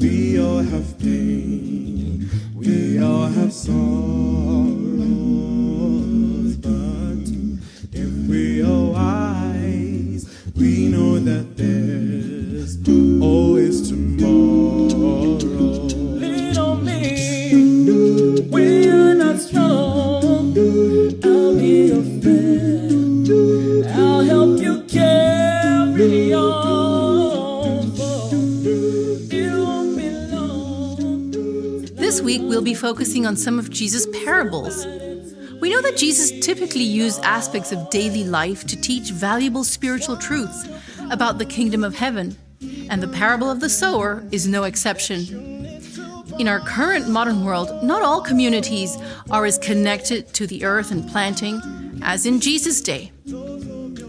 We all have pain, we all have sorrows, but if we are wise, we know that there's always tomorrow. Lean on me when you're not strong. I'll be your friend. I'll help you carry on. It won't be long. This week, we'll be focusing on some of Jesus' parables. We know that Jesus typically used aspects of daily life to teach valuable spiritual truths about the kingdom of heaven, and the parable of the sower is no exception. In our current modern world, not all communities are as connected to the earth and planting as in Jesus' day.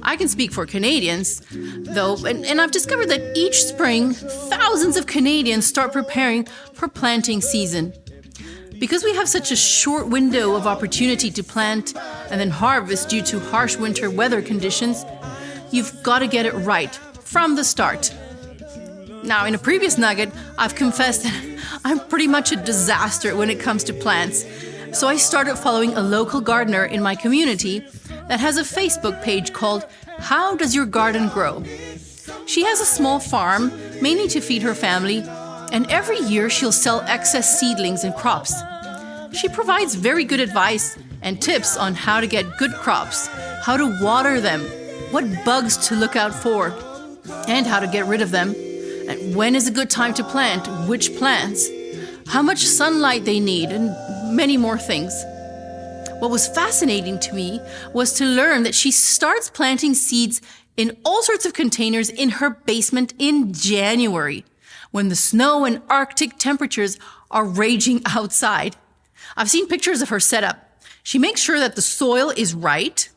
I can speak for Canadians, though, and I've discovered that each spring, thousands of Canadians start preparing for planting season. Because we have such a short window of opportunity to plant and then harvest due to harsh winter weather conditions, you've got to get it right from the start. Now, in a previous nugget, I've confessed that I'm pretty much a disaster when it comes to plants. So I started following a local gardener in my community that has a Facebook page called How Does Your Garden Grow? She has a small farm, mainly to feed her family, and every year she'll sell excess seedlings and crops. She provides very good advice and tips on how to get good crops, how to water them, what bugs to look out for, and how to get rid of them, and when is a good time to plant which plants, how much sunlight they need, and many more things. What was fascinating to me was to learn that she starts planting seeds in all sorts of containers in her basement in January, when the snow and Arctic temperatures are raging outside. I've seen pictures of her setup. She makes sure that the soil is right,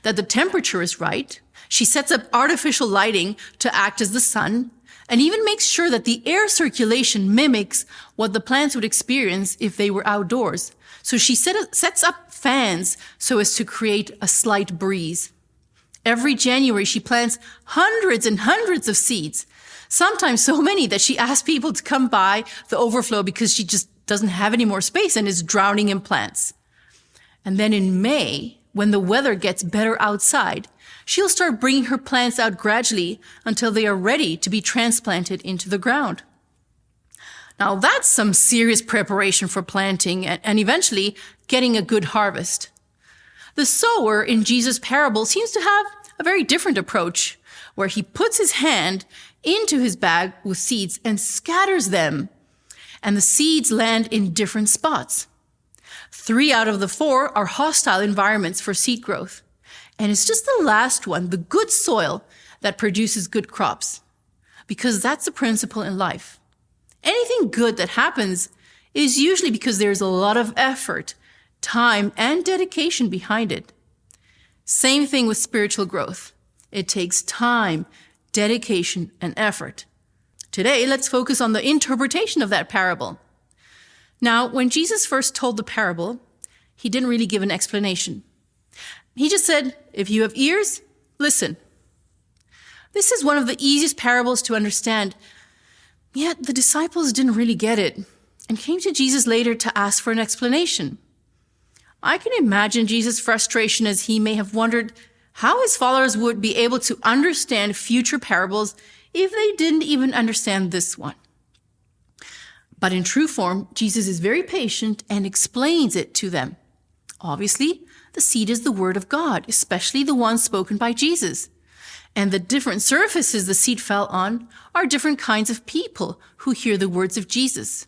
that the temperature is right. She sets up artificial lighting to act as the sun, and even makes sure that the air circulation mimics what the plants would experience if they were outdoors. So she sets up fans so as to create a slight breeze. Every January, she plants hundreds and hundreds of seeds, sometimes so many that she asks people to come by the overflow because she just doesn't have any more space and is drowning in plants. And then in May, when the weather gets better outside, she'll start bringing her plants out gradually until they are ready to be transplanted into the ground. Now that's some serious preparation for planting and eventually getting a good harvest. The sower in Jesus' parable seems to have a very different approach, where he puts his hand into his bag with seeds and scatters them, and the seeds land in different spots. 3 out of the 4 are hostile environments for seed growth. And it's just the last one, the good soil, that produces good crops. Because that's the principle in life. Anything good that happens is usually because there's a lot of effort, time, and dedication behind it. Same thing with spiritual growth. It takes time, dedication, and effort. Today, let's focus on the interpretation of that parable. Now, when Jesus first told the parable, he didn't really give an explanation. He just said, if you have ears, listen. This is one of the easiest parables to understand, yet the disciples didn't really get it and came to Jesus later to ask for an explanation. I can imagine Jesus' frustration as he may have wondered how his followers would be able to understand future parables if they didn't even understand this one. But in true form, Jesus is very patient and explains it to them. Obviously, the seed is the word of God, especially the one spoken by Jesus. And the different surfaces the seed fell on are different kinds of people who hear the words of Jesus.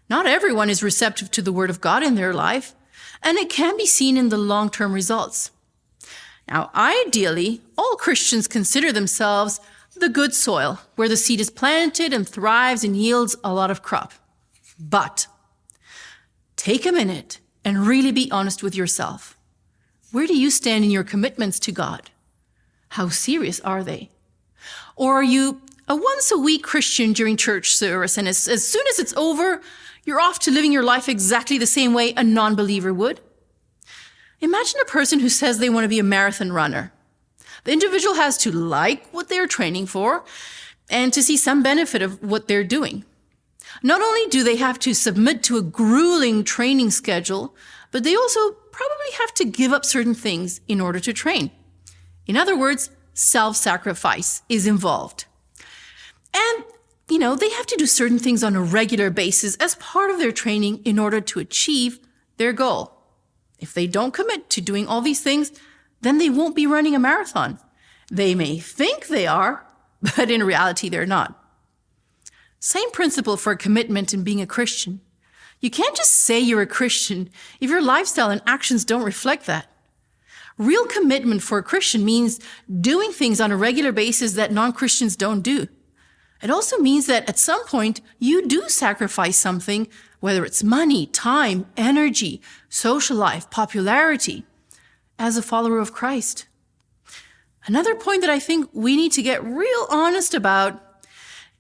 Not everyone is receptive to the word of God in their life, and it can be seen in the long-term results. Now, ideally, all Christians consider themselves the good soil, where the seed is planted and thrives and yields a lot of crop. But take a minute and really be honest with yourself. Where do you stand in your commitments to God? How serious are they? Or are you a once-a-week Christian during church service, and as soon as it's over, you're off to living your life exactly the same way a non-believer would? Imagine a person who says they want to be a marathon runner. The individual has to like what they're training for and to see some benefit of what they're doing. Not only do they have to submit to a grueling training schedule, but they also probably have to give up certain things in order to train. In other words, self-sacrifice is involved. And, they have to do certain things on a regular basis as part of their training in order to achieve their goal. If they don't commit to doing all these things, then they won't be running a marathon. They may think they are, but in reality, they're not. Same principle for commitment in being a Christian. You can't just say you're a Christian if your lifestyle and actions don't reflect that. Real commitment for a Christian means doing things on a regular basis that non-Christians don't do. It also means that at some point you do sacrifice something, whether it's money, time, energy, social life, popularity, as a follower of Christ. Another point that I think we need to get real honest about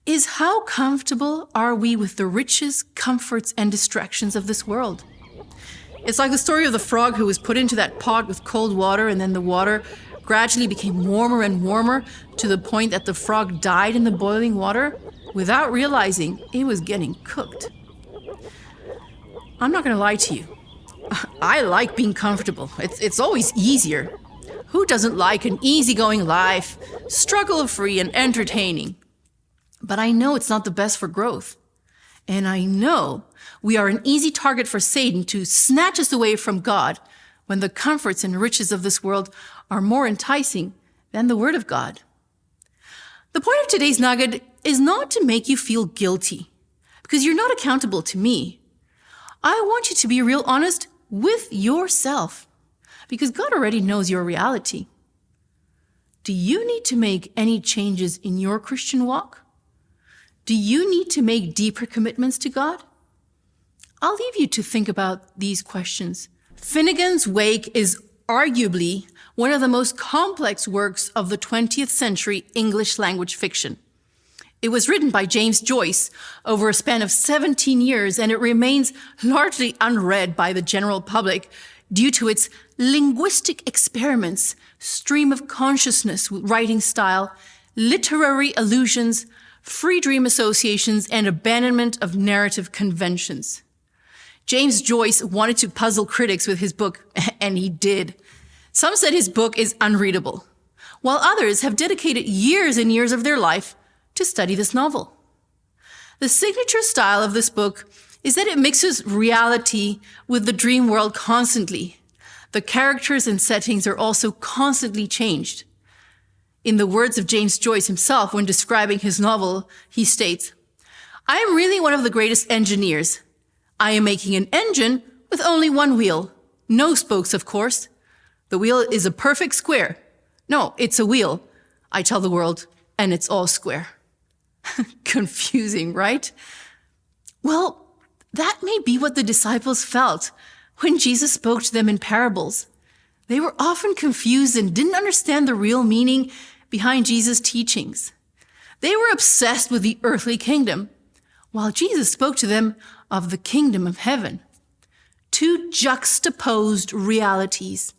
is how comfortable are we with the riches, comforts, and distractions of this world? It's like the story of the frog who was put into that pot with cold water, and then the water gradually became warmer and warmer to the point that the frog died in the boiling water without realizing it was getting cooked. I'm not going to lie to you. I like being comfortable. It's always easier. Who doesn't like an easygoing life, struggle-free and entertaining? But I know it's not the best for growth. And I know we are an easy target for Satan to snatch us away from God when the comforts and riches of this world are more enticing than the Word of God. The point of today's nugget is not to make you feel guilty, because you're not accountable to me. I want you to be real honest with yourself, because God already knows your reality. Do you need to make any changes in your Christian walk? Do you need to make deeper commitments to God? I'll leave you to think about these questions. Finnegans Wake is arguably one of the most complex works of the 20th century English language fiction. It was written by James Joyce over a span of 17 years, and it remains largely unread by the general public due to its linguistic experiments, stream of consciousness writing style, literary allusions, free dream associations, and abandonment of narrative conventions. James Joyce wanted to puzzle critics with his book, and he did. Some said his book is unreadable, while others have dedicated years and years of their life to study this novel. The signature style of this book is that it mixes reality with the dream world constantly. The characters and settings are also constantly changed. In the words of James Joyce himself when describing his novel, he states, "I am really one of the greatest engineers. I am making an engine with only one wheel. No spokes, of course. The wheel is a perfect square. No, it's a wheel, I tell the world, and it's all square." Confusing, right? Well, that may be what the disciples felt when Jesus spoke to them in parables. They were often confused and didn't understand the real meaning behind Jesus' teachings. They were obsessed with the earthly kingdom, while Jesus spoke to them of the kingdom of heaven. Two juxtaposed realities.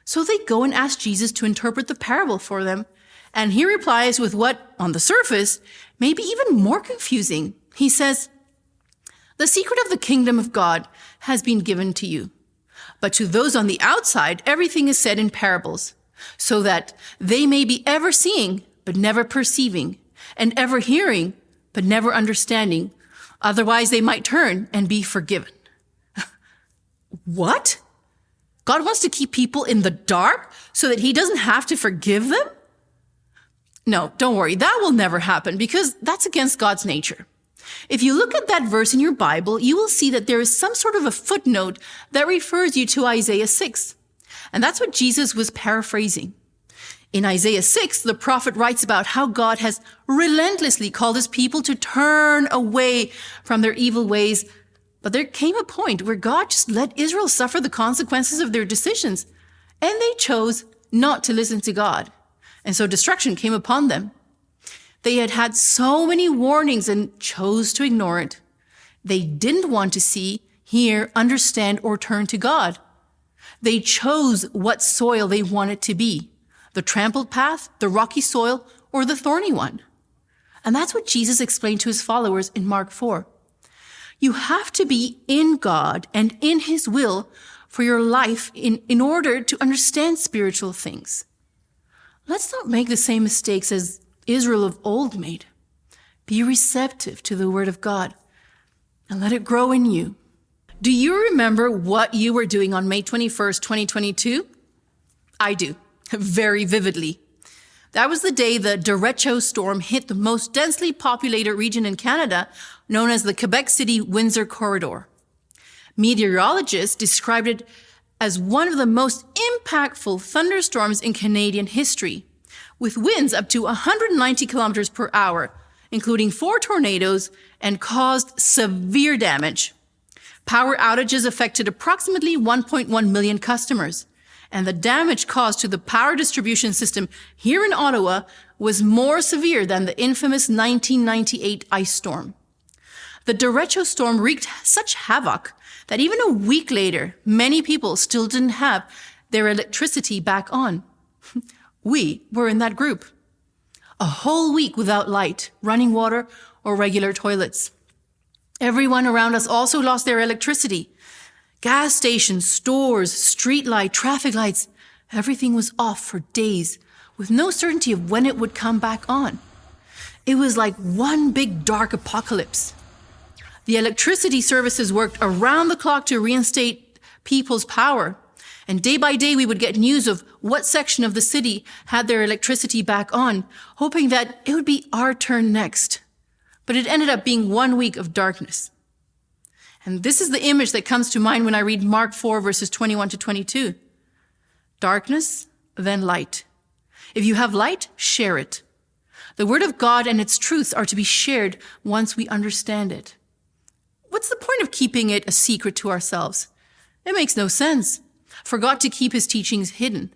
So they go and ask Jesus to interpret the parable for them, and he replies with what, on the surface, may be even more confusing. He says, "The secret of the kingdom of God has been given to you. But to those on the outside, everything is said in parables, so that they may be ever seeing, but never perceiving, and ever hearing, but never understanding. Otherwise, they might turn and be forgiven." What? God wants to keep people in the dark so that he doesn't have to forgive them? No, don't worry. That will never happen because that's against God's nature. If you look at that verse in your Bible, you will see that there is some sort of a footnote that refers you to Isaiah 6. And that's what Jesus was paraphrasing. In Isaiah 6, the prophet writes about how God has relentlessly called his people to turn away from their evil ways. But there came a point where God just let Israel suffer the consequences of their decisions, and they chose not to listen to God. And so destruction came upon them. They had had so many warnings and chose to ignore it. They didn't want to see, hear, understand, or turn to God. They chose what soil they wanted to be, the trampled path, the rocky soil, or the thorny one. And that's what Jesus explained to his followers in Mark 4. You have to be in God and in his will for your life in order to understand spiritual things. Let's not make the same mistakes as Israel of old made. Be receptive to the word of God and let it grow in you. Do you remember what you were doing on May 21st, 2022? I do, very vividly. That was the day the derecho storm hit the most densely populated region in Canada, known as the Quebec City-Windsor Corridor. Meteorologists described it as one of the most impactful thunderstorms in Canadian history, with winds up to 190 kilometers per hour, including 4 tornadoes, and caused severe damage. Power outages affected approximately 1.1 million customers, and the damage caused to the power distribution system here in Ottawa was more severe than the infamous 1998 ice storm. The derecho storm wreaked such havoc that even a week later, many people still didn't have their electricity back on. We were in that group. A whole week without light, running water, or regular toilets. Everyone around us also lost their electricity. Gas stations, stores, street light, traffic lights, everything was off for days with no certainty of when it would come back on. It was like one big dark apocalypse. The electricity services worked around the clock to reinstate people's power. And day by day, we would get news of what section of the city had their electricity back on, hoping that it would be our turn next. But it ended up being 1 week of darkness. And this is the image that comes to mind when I read Mark 4, verses 21 to 22. Darkness, then light. If you have light, share it. The word of God and its truths are to be shared once we understand it. What's the point of keeping it a secret to ourselves? It makes no sense. For God to keep his teachings hidden.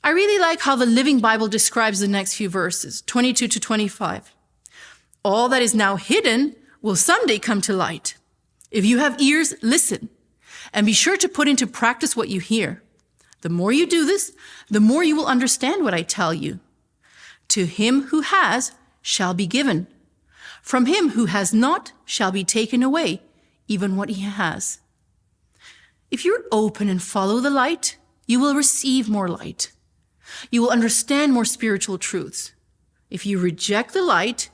I really like how the Living Bible describes the next few verses, 22 to 25. All that is now hidden will someday come to light. If you have ears, listen, and be sure to put into practice what you hear. The more you do this, the more you will understand what I tell you. To him who has shall be given. From him who has not shall be taken away, even what he has. If you're open and follow the light, you will receive more light. You will understand more spiritual truths. If you reject the light,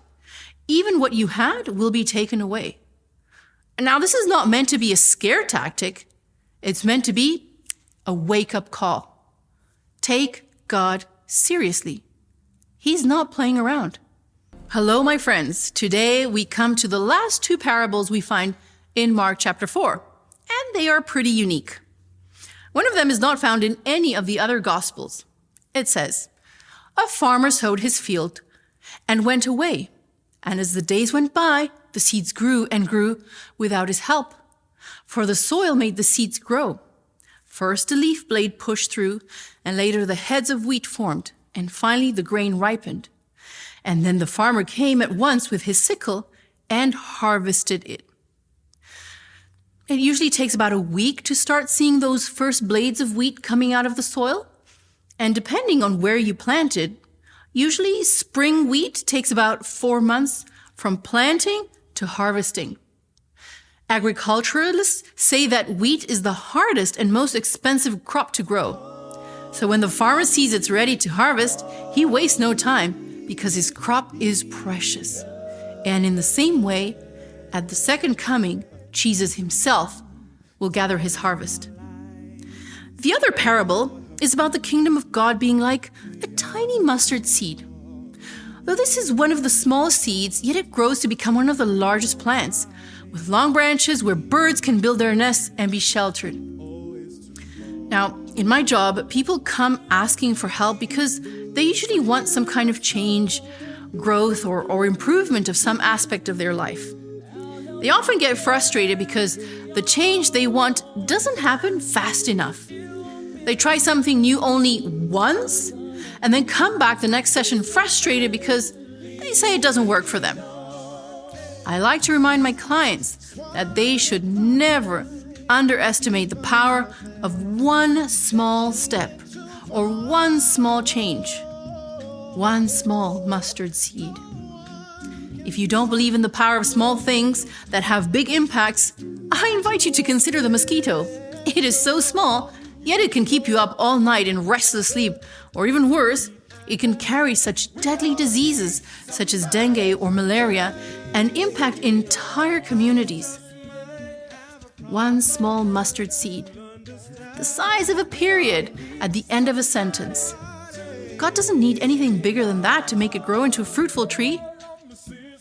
even what you had will be taken away. Now, this is not meant to be a scare tactic. It's meant to be a wake-up call. Take God seriously. He's not playing around. Hello, my friends. Today, we come to the last 2 parables we find in Mark chapter 4, and they are pretty unique. One of them is not found in any of the other Gospels. It says, "A farmer sowed his field and went away, and as the days went by, the seeds grew and grew without his help, for the soil made the seeds grow. First a leaf blade pushed through, and later the heads of wheat formed, and finally the grain ripened. And then the farmer came at once with his sickle and harvested it." It usually takes about a week to start seeing those first blades of wheat coming out of the soil. And depending on where you planted, usually spring wheat takes about 4 months from planting to harvesting. Agriculturalists say that wheat is the hardest and most expensive crop to grow. So when the farmer sees it's ready to harvest, he wastes no time because his crop is precious. And in the same way, at the second coming, Jesus himself will gather his harvest. The other parable is about the kingdom of God being like a tiny mustard seed. Though this is one of the smallest seeds, yet it grows to become one of the largest plants, with long branches where birds can build their nests and be sheltered. Now, in my job, people come asking for help because they usually want some kind of change, growth, or improvement of some aspect of their life. They often get frustrated because the change they want doesn't happen fast enough. They try something new only once and then come back the next session frustrated because they say it doesn't work for them. I like to remind my clients that they should never underestimate the power of one small step or one small change, one small mustard seed. If you don't believe in the power of small things that have big impacts, I invite you to consider the mosquito. It is so small, yet it can keep you up all night in restless sleep, or even worse, it can carry such deadly diseases such as dengue or malaria and impact entire communities. One small mustard seed, the size of a period at the end of a sentence. God doesn't need anything bigger than that to make it grow into a fruitful tree.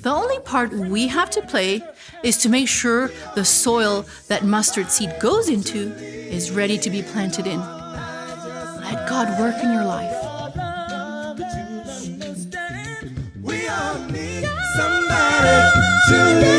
The only part we have to play is to make sure the soil that mustard seed goes into is ready to be planted in. Let God work in your life. We all need somebody to